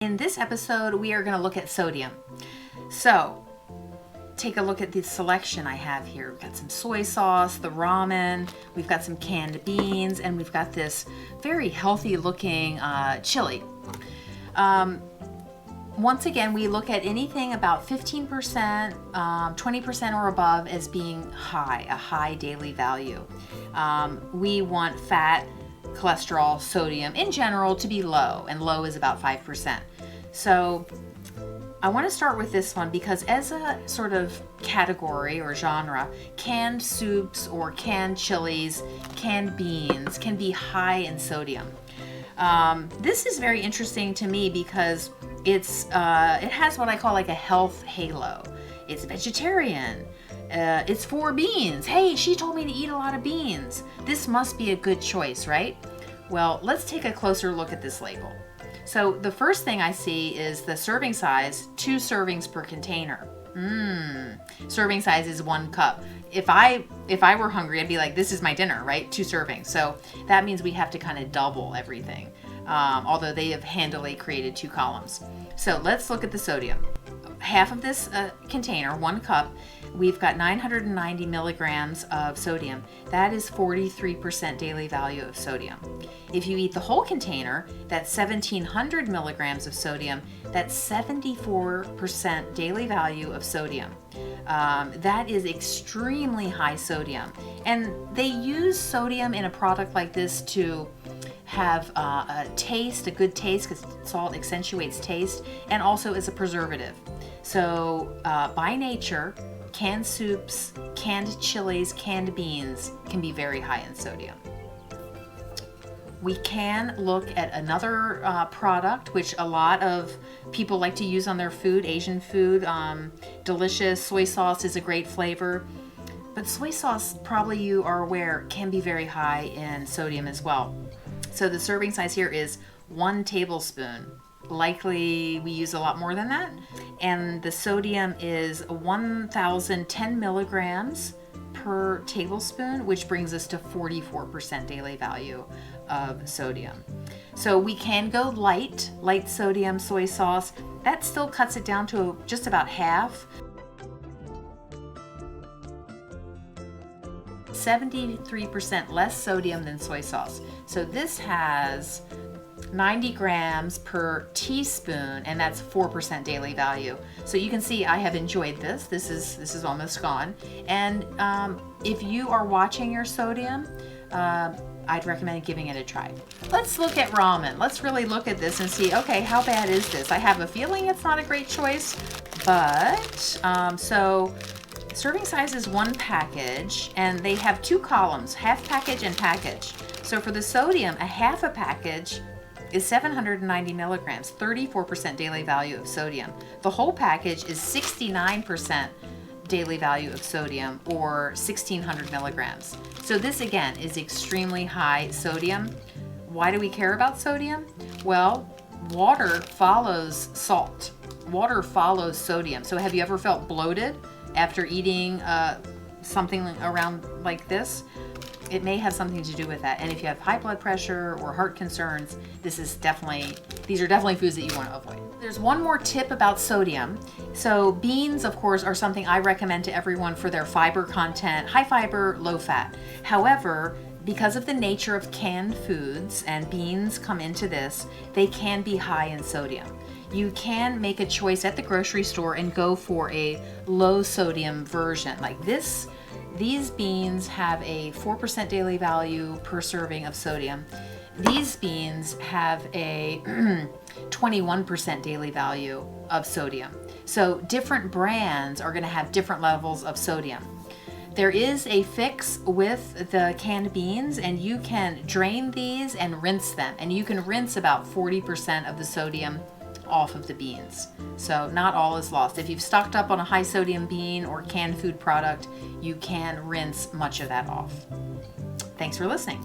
In this episode, we are going to look at sodium. So, take a look at the selection I have here. We've got some soy sauce, the ramen, we've got some canned beans, and we've got this very healthy looking chili. Once again, we look at anything about 15%, 20% or above as being high, a high daily value. We want fat, cholesterol, sodium in general to be low, and low is about 5%. So I want to start with this one because as a sort of category or genre, canned soups or canned chilies, canned beans can be high in sodium. This is very interesting to me because it has what I call like a health halo. It's vegetarian. It's for beans. Hey, she told me to eat a lot of beans. This must be a good choice, right? Well, let's take a closer look at this label. So the first thing I see is the serving size, 2 servings per container. Serving size is 1 cup. If I were hungry, I'd be like, this is my dinner, right? 2 servings. So that means we have to kind of double everything. Although they have handily created 2 columns. So let's look at the sodium. Half of this container, 1 cup, we've got 990 milligrams of sodium. That is 43% daily value of sodium. If you eat the whole container, that's 1700 milligrams of sodium. That's 74% daily value of sodium. That is extremely high sodium. And they use sodium in a product like this to have a good taste, because salt accentuates taste, and also as a preservative. So by nature, canned soups, canned chilies, canned beans can be very high in sodium. We can look at another product which a lot of people like to use on their food, Asian food. Delicious soy sauce is a great flavor. But soy sauce, probably you are aware, can be very high in sodium as well. So the serving size here is 1 tablespoon. Likely we use a lot more than that. And the sodium is 1,010 milligrams per tablespoon, which brings us to 44% daily value of sodium. So we can go light sodium soy sauce. That still cuts it down to just about half. 73% less sodium than soy sauce. So this has 90 grams per teaspoon, and that's 4% daily value. So you can see I have enjoyed this. This is almost gone. And if you are watching your sodium, I'd recommend giving it a try. Let's look at ramen. Let's really look at this and see, okay, how bad is this? I have a feeling it's not a great choice, but so serving size is 1 package, and they have 2 columns, half package and package. So for the sodium, a half a package is 790 milligrams, 34% daily value of sodium. The whole package is 69% daily value of sodium, or 1600 milligrams. So this again is extremely high sodium. Why do we care about sodium? Well, water follows salt. Water follows sodium. So have you ever felt bloated after eating something around like this? It may have something to do with that. And if you have high blood pressure or heart concerns, these are definitely foods that you want to avoid. There's one more tip about sodium. So beans, of course, are something I recommend to everyone for their fiber content, high fiber, low fat. However, because of the nature of canned foods, and beans come into this, they can be high in sodium. You can make a choice at the grocery store and go for a low sodium version like this. These beans have a 4% daily value per serving of sodium. These beans have a 21% daily value of sodium. So different brands are going to have different levels of sodium. There is a fix with the canned beans, and you can drain these and rinse them. And you can rinse about 40% of the sodium off of the beans. So not all is lost. If you've stocked up on a high sodium bean or canned food product, you can rinse much of that off. Thanks for listening.